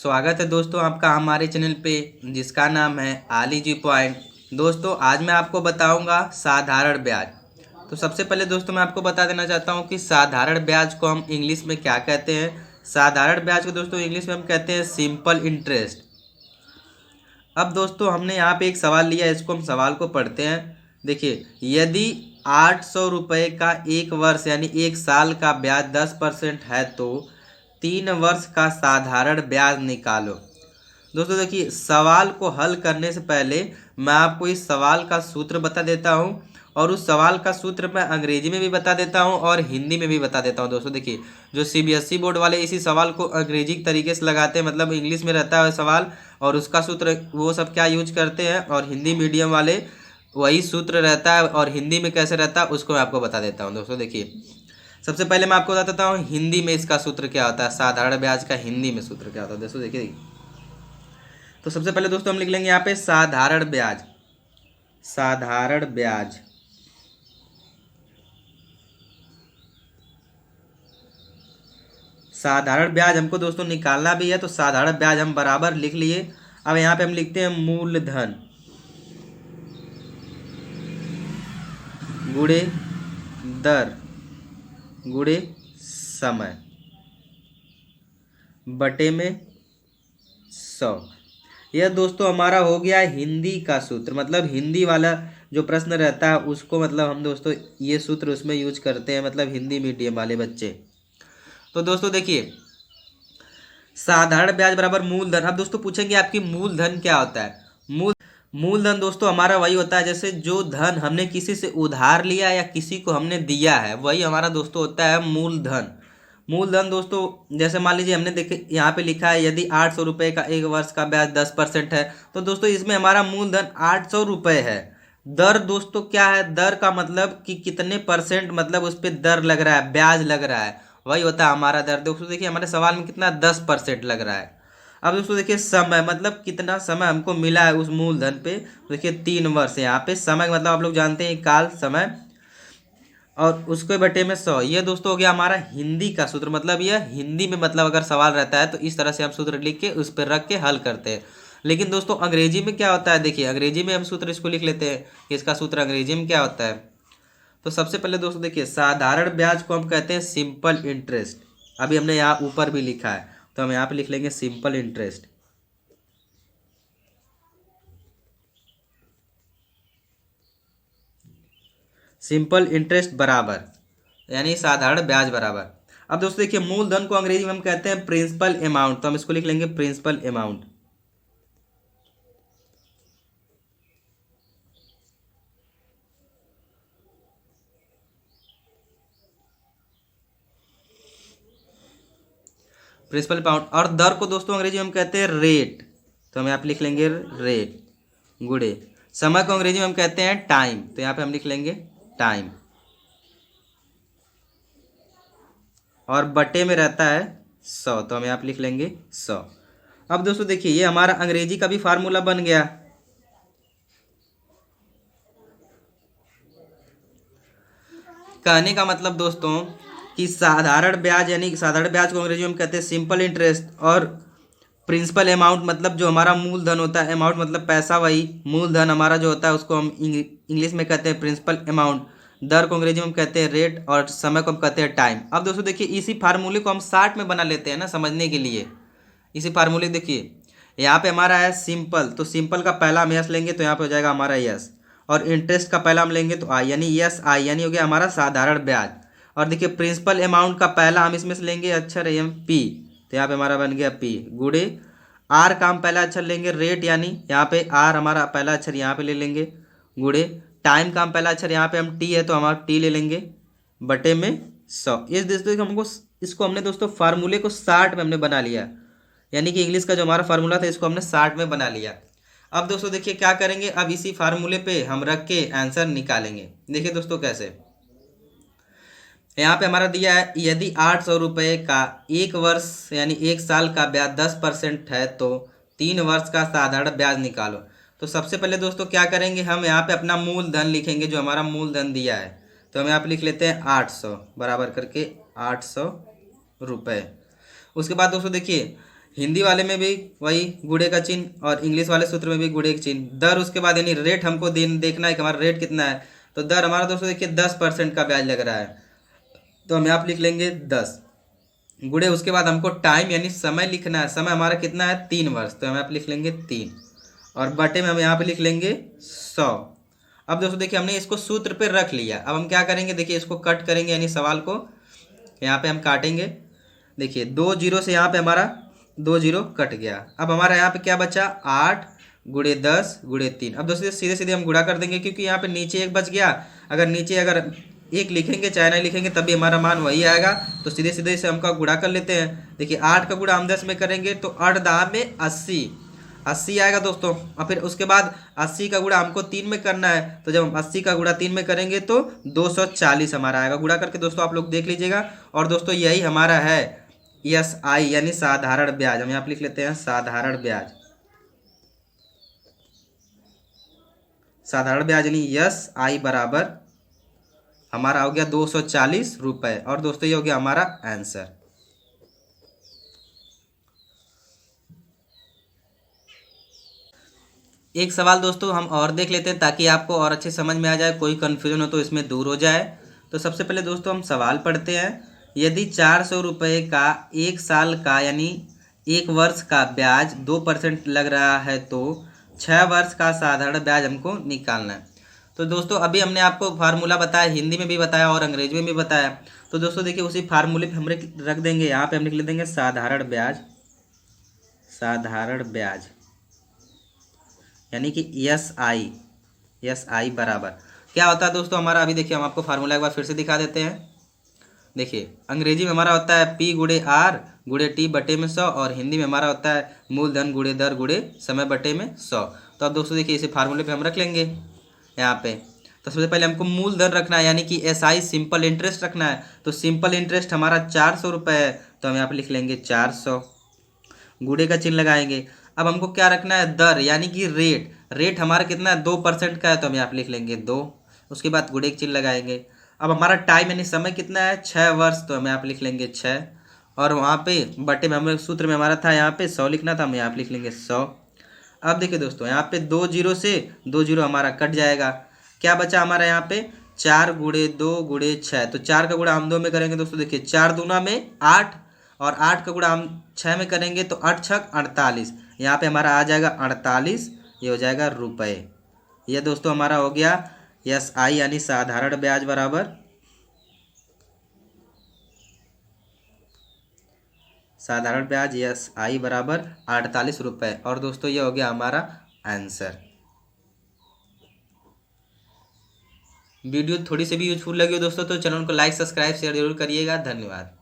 स्वागत है दोस्तों आपका हमारे चैनल पे जिसका नाम है आली जी पॉइंट। दोस्तों आज मैं आपको बताऊंगा साधारण ब्याज। तो सबसे पहले दोस्तों मैं आपको बता देना चाहता हूं कि साधारण ब्याज को हम इंग्लिश में क्या कहते हैं। साधारण ब्याज को दोस्तों इंग्लिश में हम कहते हैं सिंपल इंटरेस्ट। अब दोस्तों हमने यहाँ पे एक सवाल लिया है, इसको हम सवाल को पढ़ते हैं। देखिए, यदि 800 रुपये का एक वर्ष यानी एक साल का ब्याज 10% है तो 3 वर्ष का साधारण ब्याज निकालो। दोस्तों देखिए, सवाल को हल करने से पहले मैं आपको इस सवाल का सूत्र बता देता हूँ और उस सवाल का सूत्र मैं अंग्रेजी में भी बता देता हूँ और हिंदी में भी बता देता हूँ। दोस्तों देखिए, जो सीबीएसई बोर्ड वाले इसी सवाल को अंग्रेजी तरीके से लगाते हैं, मतलब इंग्लिश में रहता है सवाल और उसका सूत्र वो सब क्या यूज करते हैं, और हिंदी मीडियम वाले वही सूत्र रहता है और हिंदी में कैसे रहता है उसको मैं आपको बता देता हूँ। दोस्तों देखिए, सबसे पहले मैं आपको बता देता हूँ हिंदी में इसका सूत्र क्या होता है, साधारण ब्याज का हिंदी में सूत्र क्या होता है। दोस्तों देखिए, तो सबसे पहले दोस्तों हम लिख लेंगे यहाँ पे साधारण ब्याज। साधारण ब्याज साधारण ब्याज हमको दोस्तों निकालना भी है, तो साधारण ब्याज हम बराबर लिख लिए। अब यहाँ पे हम लिखते हैं मूलधन गुणे दर गुणे समय बटे में 100। यह दोस्तों हमारा हो गया हिंदी का सूत्र, मतलब हिंदी वाला जो प्रश्न रहता है उसको मतलब हम दोस्तों ये सूत्र उसमें यूज करते हैं, मतलब हिंदी मीडियम वाले बच्चे। तो दोस्तों देखिए, साधारण ब्याज बराबर मूलधन। अब दोस्तों पूछेंगे आपकी मूलधन क्या होता है। मूलधन दोस्तों हमारा वही होता है जैसे जो धन हमने किसी से उधार लिया या किसी को हमने दिया है, वही हमारा दोस्तों होता है मूलधन। मूलधन दोस्तों जैसे मान लीजिए हमने देखे यहाँ पे लिखा है यदि 800 रुपये का एक वर्ष का ब्याज 10% है, तो दोस्तों इसमें हमारा मूलधन 800 रुपये है। दर दोस्तों क्या है, दर का मतलब कि कितने परसेंट, मतलब उस पर दर लग रहा है, ब्याज लग रहा है, वही होता है हमारा दर। दोस्तों देखिए हमारे सवाल में कितना 10% लग रहा है। अब दोस्तों देखिए समय, मतलब कितना समय हमको मिला है उस मूलधन पे। देखिए 3 वर्ष, यहाँ पे समय मतलब आप लोग जानते हैं काल समय, और उसके बटे में 100। ये दोस्तों हो गया हमारा हिंदी का सूत्र, मतलब यह हिंदी में मतलब अगर सवाल रहता है तो इस तरह से हम सूत्र लिख के उस पर रख के हल करते हैं। लेकिन दोस्तों अंग्रेजी में क्या होता है, देखिए अंग्रेजी में हम सूत्र इसको लिख लेते हैं कि इसका सूत्र अंग्रेजी में क्या होता है। तो सबसे पहले दोस्तों देखिए, साधारण ब्याज को हम कहते हैं सिंपल इंटरेस्ट। अभी हमने यहाँ ऊपर भी लिखा है तो हम यहाँ पे लिख लेंगे सिंपल इंटरेस्ट। सिंपल इंटरेस्ट बराबर यानी साधारण ब्याज बराबर। अब दोस्तों देखिए, मूलधन को अंग्रेजी में हम कहते हैं प्रिंसिपल अमाउंट, तो हम इसको लिख लेंगे प्रिंसिपल अमाउंट। Principal amount. और दर को दोस्तों अंग्रेजी में हम कहते हैं रेट, तो हम यहाँ पे लिख लेंगे रेट गुणे। समय को अंग्रेजी में हम कहते हैं टाइम, तो यहाँ पे हम लिख लेंगे टाइम। और बटे में रहता है 100, तो हम यहाँ पे लिख लेंगे 100। अब दोस्तों देखिए, ये हमारा अंग्रेजी का भी फार्मूला बन गया। कहने का मतलब दोस्तों कि साधारण ब्याज यानी साधारण ब्याज को अंग्रेजी में हम कहते हैं सिंपल इंटरेस्ट, और प्रिंसिपल अमाउंट मतलब जो हमारा मूलधन होता है, अमाउंट मतलब पैसा, वही मूलधन हमारा जो होता है उसको हम इंग्लिश में कहते हैं प्रिंसिपल अमाउंट। दर को अंग्रेजी में हम कहते हैं रेट और समय को हम कहते हैं टाइम। अब दोस्तों देखिए, इसी फार्मूले को हम 60 में बना लेते हैं ना समझने के लिए। इसी फार्मूले देखिए, यहाँ पे हमारा है सिंपल, तो सिंपल का पहला हम यस लेंगे तो यहाँ पे हो जाएगा हमारा यस, और इंटरेस्ट का पहला हम लेंगे तो आई यानी यस आई यानी हो गया हमारा साधारण ब्याज। और देखिए प्रिंसिपल अमाउंट का पहला हम इसमें से लेंगे अक्षर एम पी, तो यहाँ पे हमारा बन गया पी गुणे। आर का हम पहला अक्षर लेंगे रेट, यानी यहाँ पे आर हमारा पहला अक्षर यहाँ पे ले लेंगे गुणे। टाइम का हम पहला अक्षर यहाँ पे हम टी है तो हमारा टी ले लेंगे बटे में 100। इस दोस्तों हमको इसको हमने दोस्तों फार्मूले को 60 में हमने बना लिया, यानी कि इंग्लिश का जो हमारा फार्मूला था इसको हमने 60 में बना लिया। अब दोस्तों देखिए क्या करेंगे, अब इसी फार्मूले पे हम रख के आंसर निकालेंगे। देखिए दोस्तों कैसे, यहाँ पे हमारा दिया है यदि 800 रुपये का एक वर्ष यानी एक साल का ब्याज 10% है तो 3 वर्ष का साधारण ब्याज निकालो। तो सबसे पहले दोस्तों क्या करेंगे, हम यहाँ पे अपना मूलधन लिखेंगे जो हमारा मूलधन दिया है, तो हम यहाँ पे लिख लेते हैं 800 बराबर करके 800 रुपये। उसके बाद दोस्तों देखिए हिंदी वाले में भी वही गुणे का चिन्ह और इंग्लिश वाले सूत्र में भी गुणे का चिन्ह। दर उसके बाद यानी रेट हमको देखना है कि हमारा रेट कितना है। तो दर हमारा दोस्तों देखिए 10% का ब्याज लग रहा है, तो हम यहाँ पर लिख लेंगे 10 गुणे उसके बाद हमको टाइम यानी समय लिखना है। समय हमारा कितना है 3 वर्ष, तो हम यहाँ पे लिख लेंगे 3 और बटे में हम यहाँ पे लिख लेंगे 100। अब दोस्तों देखिए हमने इसको सूत्र पे रख लिया। अब हम क्या करेंगे, देखिए इसको कट करेंगे यानी सवाल को यहाँ पे हम काटेंगे। देखिए 2 जीरो से यहाँ पे हमारा 2 जीरो कट गया। अब हमारा यहाँ पे क्या बचा 8 गुणे 10 गुणे 3। अब दोस्तों सीधे सीधे हम गुणा कर देंगे क्योंकि यहाँ पे नीचे एक बच गया। अगर नीचे अगर एक लिखेंगे चाहे नहीं लिखेंगे तभी हमारा मान वही आएगा। तो सीधे सीधे इसे हम गुणा कर लेते हैं। देखिए 8 का गुणा हम 10 में करेंगे तो 8 दाम में 80 आएगा दोस्तों। और फिर उसके बाद 80 का गुणा हमको 3 में करना है, तो जब हम 80 का गुणा 3 में करेंगे तो 240 हमारा आएगा। गुणा करके दोस्तों आप लोग देख लीजिएगा। और दोस्तों यही हमारा है SI यानी साधारण ब्याज। हम यहाँ पे लिख लेते हैं साधारण ब्याज। साधारण ब्याज यानी SI बराबर हमारा हो गया 240 रुपये। और दोस्तों ये हो गया हमारा आंसर। एक सवाल दोस्तों हम और देख लेते हैं ताकि आपको और अच्छे समझ में आ जाए, कोई कन्फ्यूजन हो तो इसमें दूर हो जाए। तो सबसे पहले दोस्तों हम सवाल पढ़ते हैं। यदि 400 रुपये का 1 साल का यानी 1 वर्ष का ब्याज 2% लग रहा है तो 6 वर्ष का साधारण ब्याज हमको निकालना है। तो दोस्तों अभी हमने आपको फार्मूला बताया, हिंदी में भी बताया और अंग्रेजी में भी बताया। तो दोस्तों देखिए उसी फार्मूले पे हम रख देंगे, यहाँ पे हम लिख देंगे साधारण ब्याज। साधारण ब्याज यानी कि SI बराबर क्या होता है दोस्तों हमारा। अभी देखिए हम आपको फार्मूला एक बार फिर से दिखा देते हैं। देखिए अंग्रेजी में हमारा होता है P गुणे R गुणे T बटे में 100 और हिंदी में हमारा होता है मूलधन गुणे दर गुणे समय बटे में 100। तो अब दोस्तों देखिए इसे फार्मूले पे हम रख लेंगे यहाँ पे। तो सबसे पहले हमको मूलधन रखना है यानी कि SI सिंपल इंटरेस्ट रखना है। तो सिंपल इंटरेस्ट हमारा 400 रुपये है, तो हम यहाँ पे लिख लेंगे 400। गुणे का चिन्ह लगाएंगे। अब हमको क्या रखना है दर यानी कि रेट हमारा कितना है 2% का है, तो हम यहाँ पे लिख लेंगे 2। उसके बाद गुणे का चिन्ह लगाएंगे। अब हमारा टाइम यानी समय कितना है 6 वर्ष, तो हम यहाँ पे लिख लेंगे 6। और वहाँ पे बटे में हमें सूत्र में हमारा था यहाँ पे 100 लिखना था, हम यहाँ पे लिख लेंगे 100। अब देखिए दोस्तों यहाँ पे 2 जीरो से 2 जीरो हमारा कट जाएगा। क्या बचा हमारा यहाँ पे 4 गुणे 2 गुणे 6। तो 4 का गुणा हम 2 में करेंगे दोस्तों, देखिए 4 दूना में 8 और 8 का गुणा हम 6 में करेंगे तो 8 छक 48। यहाँ पे हमारा आ जाएगा 48, ये हो जाएगा रुपये। ये दोस्तों हमारा हो गया SI यानी साधारण ब्याज बराबर साधारण ब्याज SI बराबर 48 रुपये। और दोस्तों ये हो गया हमारा आंसर। वीडियो थोड़ी सी भी यूजफुल लगी हो दोस्तों तो चैनल को लाइक सब्सक्राइब शेयर जरूर करिएगा। धन्यवाद।